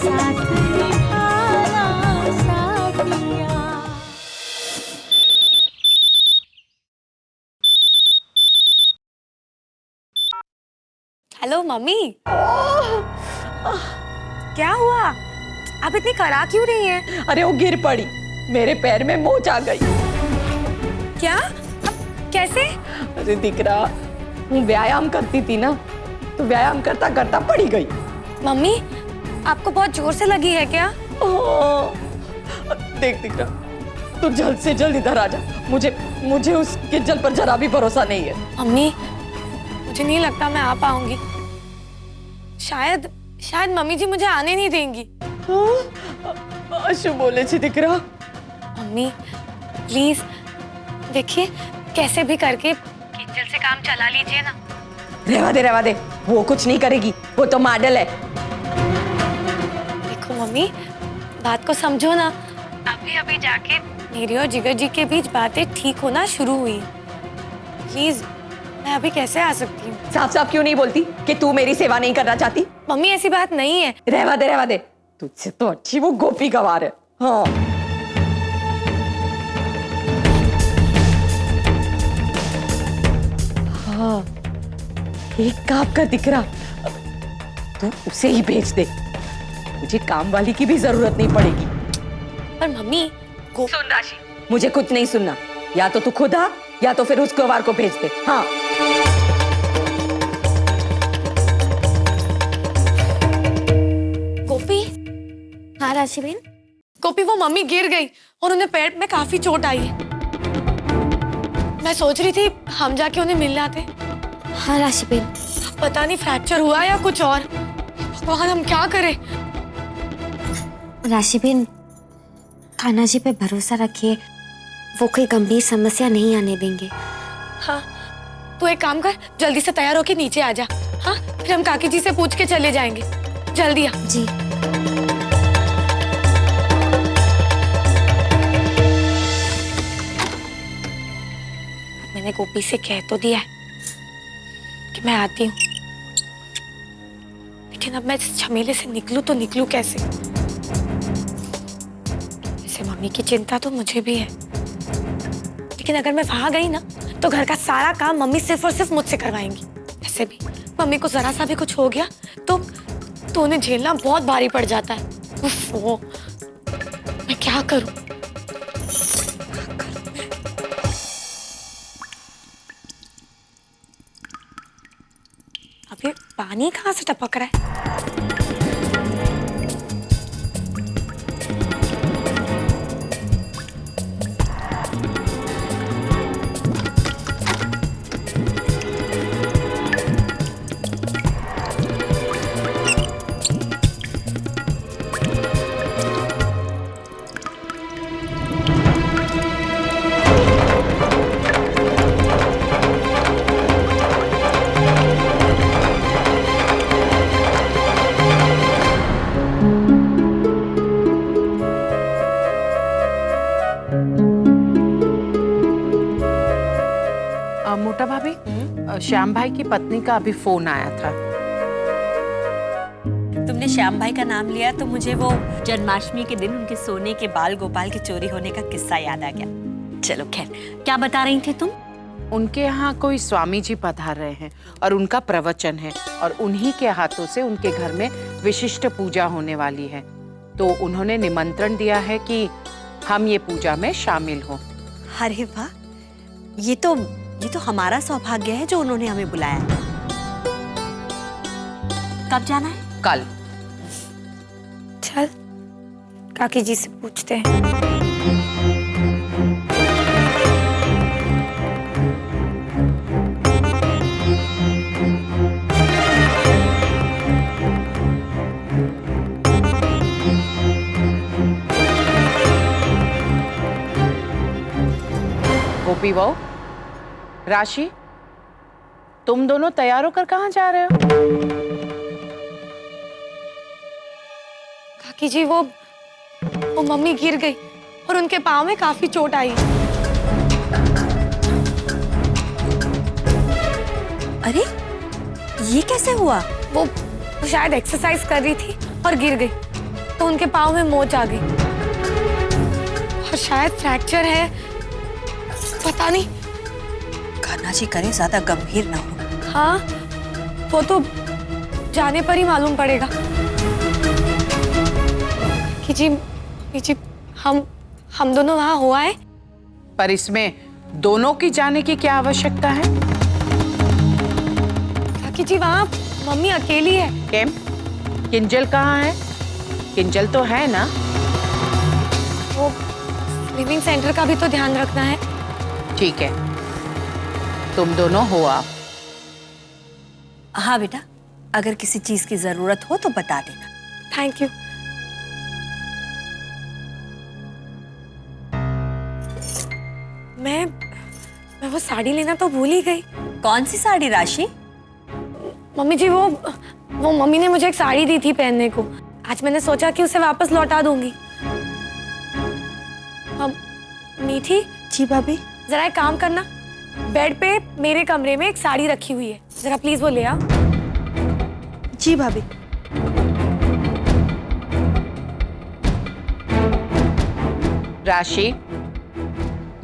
साथ निभाना साथिया। Hello mummy. क्या हुआ? आप इतनी करा क्यों रही हैं? अरे वो गिर पड़ी, मेरे पैर में मोच आ गई। क्या? अब कैसे? अरे दिख रहा, हूँ व्यायाम करती थी ना, तो व्यायाम करता करता पड़ी गई। मम्मी, आपको बहुत जोर से लगी है क्या? देख दिख रहा, तू जल्द से जल्द इधर आ जा। मुझे उस किंजल पर जरा भी भरोसा नहीं है। मम्मी, मुझे नहीं लगता मैं आ पाऊंगी। शायद मम्मी जी मुझे आने नहीं देंगी। अशु बोले छी दिख रहा। मम्मी प्लीज देखिए, कैसे भी करके किंजल से काम चला लीजिए ना। रहवा दे, वो कुछ नहीं करेगी, वो तो मॉडल है। देखो मम्मी, बात को समझो ना। अभी जाके मेरी और जिगर जी के बीच बातें ठीक होना शुरू हुई। प्लीज, मैं अभी कैसे आ सकती हूँ? साफ साफ क्यों नहीं बोलती कि तू मेरी सेवा नहीं करना चाहती? मम्मी ऐसी बात नहीं है। रहवा दे, तुझसे तो अच्छी वो गोपी गवार है। हाँ हाँ, एक काम का दिख रहा, तू उसे ही भेज दे, मुझे काम वाली की भी जरूरत नहीं पड़ेगी। पर मम्मी सुन राशि, मुझे कुछ नहीं सुनना। या तो तू खुद आ, या तो फिर उस गवार को भेज दे। हाँ गोपी। हाँ राशि बहन। गोपी, वो मम्मी गिर गई और उन्हें पैर में काफी चोट आई है। मैं सोच रही थी हम जाके उन्हें मिलने आते। हाँ राशि बहन। पता नहीं फ्रैक्चर हुआ या कुछ और। भगवान, हम क्या करें? राशि बहन, कान्हा जी पे भरोसा रखिए, वो कोई गंभीर समस्या नहीं आने देंगे। हाँ, तू एक काम कर, जल्दी से तैयार होके नीचे आ जा। हाँ, फिर हम काकी जी से पूछ के चले जाएंगे। जल्दी आ। जी। मैंने गोपी से कह तो दिया है कि मैं आती हूँ, लेकिन अब मैं इस झमेले से निकलूं तो निकलूं कैसे? वैसे मम्मी की चिंता तो मुझे भी है, लेकिन अगर मैं वहां गई ना तो घर का सारा काम मम्मी सिर्फ और सिर्फ मुझसे करवाएंगी। ऐसे भी मम्मी को जरा सा भी कुछ हो गया तो उन्हें झेलना बहुत भारी पड़ जाता है। उफ, वो मैं क्या करूं? अब ये पानी कहाँ से टपक रहा है? मोटा भाभी, श्याम भाई की पत्नी का अभी फोन आया था। तुमने श्याम भाई का नाम लिया तो मुझे वो जन्माष्टमी के दिन उनके सोने के बाल गोपाल के चोरी होने का किस्सा याद आ गया। चलो खैर, क्या बता रही थी तुम? उनके यहाँ कोई स्वामी जी पधार रहे हैं और उनका प्रवचन है, और उन्हीं के हाथों से उनके घर में विशिष्ट पूजा होने वाली है। तो उन्होंने निमंत्रण दिया है कि हम ये पूजा में शामिल हों। अरे वाह, ये तो हमारा सौभाग्य है जो उन्होंने हमें बुलाया है। कब जाना है? कल। चल, काकी जी से पूछते हैं। गोपी बहू, राशि, तुम दोनों तैयार होकर कहाँ जा रहे हो? काकी जी, वो मम्मी गिर गई और उनके पाँव में काफी चोट आई। अरे, ये कैसे हुआ? वो शायद एक्सरसाइज कर रही थी और गिर गई। तो उनके पाँव में मोच आ गई और शायद फ्रैक्चर है, पता नहीं। कान्हा जी करे ज्यादा गंभीर ना हो। हाँ, वो तो जाने पर ही मालूम पड़ेगा। कि हम दोनों वहाँ हुआ है। पर इसमें दोनों की जाने की क्या आवश्यकता है? काकी जी वहाँ मम्मी अकेली है। केम? किंजल कहाँ है? किंजल तो है ना? वो लिविंग सेंटर का भी तो ध्यान रखना है। ठीक है, तुम दोनों हो आप। हाँ बेटा, अगर किसी चीज की जरूरत हो तो बता देना। Thank you. मैं वो साड़ी लेना तो भूल ही गई। कौन सी साड़ी राशि? मम्मी जी वो मम्मी ने मुझे एक साड़ी दी थी पहनने को। आज मैंने सोचा कि उसे वापस लौटा दूंगी। अब मीठी। जी भाभी। जरा एक काम करना, बेड पे मेरे कमरे में एक साड़ी रखी हुई है, जरा प्लीज वो ले आ। जी भाभी। राशि,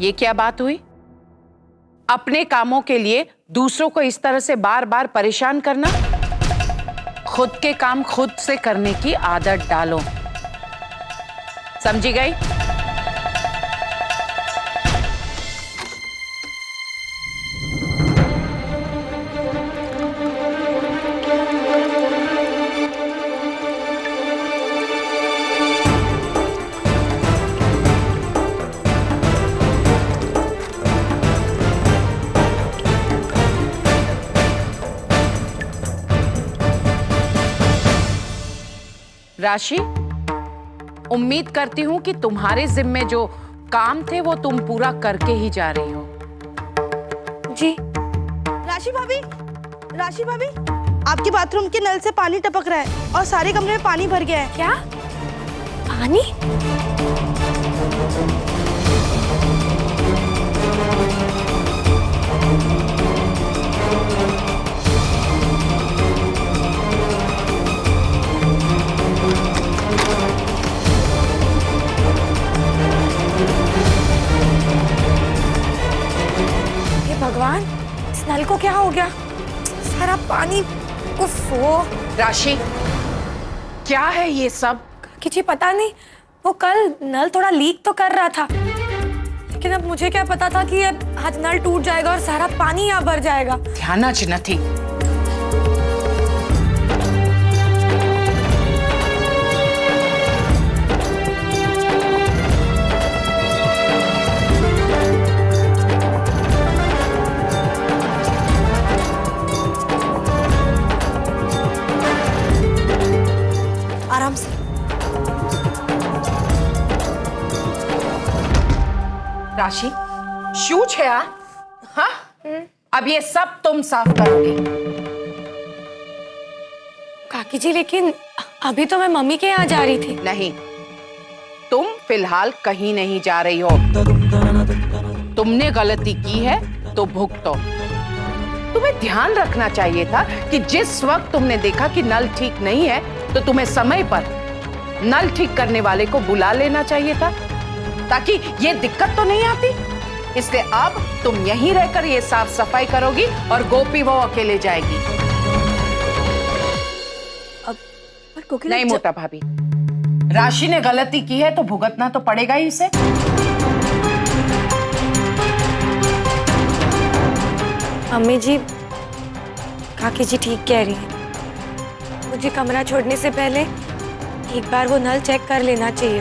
ये क्या बात हुई? अपने कामों के लिए दूसरों को इस तरह से बार बार परेशान करना। खुद के काम खुद से करने की आदत डालो, समझी गई? राशि, उम्मीद करती हूं कि तुम्हारे जिम्मे जो काम थे वो तुम पूरा करके ही जा रही हो। जी। राशि भाभी, राशि भाभी, आपके बाथरूम के नल से पानी टपक रहा है और सारे कमरे में पानी भर गया है। क्या? पानी? भगवान, इस नल को क्या हो गया? सारा पानी। उफ़ो। राशि, क्या है ये सब? किसी पता नहीं, वो कल नल थोड़ा लीक तो कर रहा था, लेकिन अब मुझे क्या पता था कि अब आज नल टूट जाएगा और सारा पानी यहाँ भर जाएगा। ध्यानच न थी। आराम से। राशि, शू है? हाँ? अब ये सब तुम साफ करोगे? काकी जी, लेकिन अभी तो मैं मम्मी के यहाँ जा रही थी। नहीं, तुम फिलहाल कहीं नहीं जा रही हो। तुमने गलती की है तो भुगतो। तुम्हें ध्यान रखना चाहिए था कि जिस वक्त तुमने देखा कि नल ठीक नहीं है तो तुम्हें समय पर नल ठीक करने वाले को बुला लेना चाहिए था, ताकि ये दिक्कत तो नहीं आती। इसलिए अब तुम यहीं रहकर ये साफ सफाई करोगी और गोपी वो अकेले जाएगी। पर कोकिला नहीं मोटा भाभी, राशि ने गलती की है तो भुगतना तो पड़ेगा ही इसे। मम्मी जी, काकी जी ठीक कह रही है। मुझे कमरा छोड़ने से पहले एक बार वो नल चेक कर लेना चाहिए।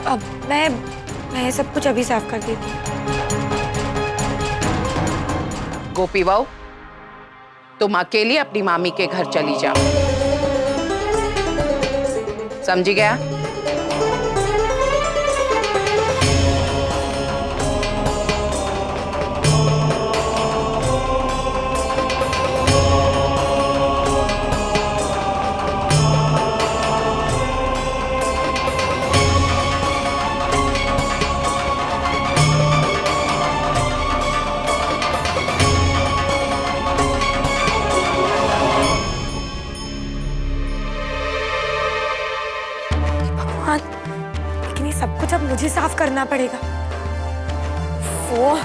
अब मैं सब कुछ अभी साफ कर देती हूँ। गोपी बहू, तुम अकेली अपनी मामी के घर चली जाओ, समझी गया? साफ करना पड़ेगा। वो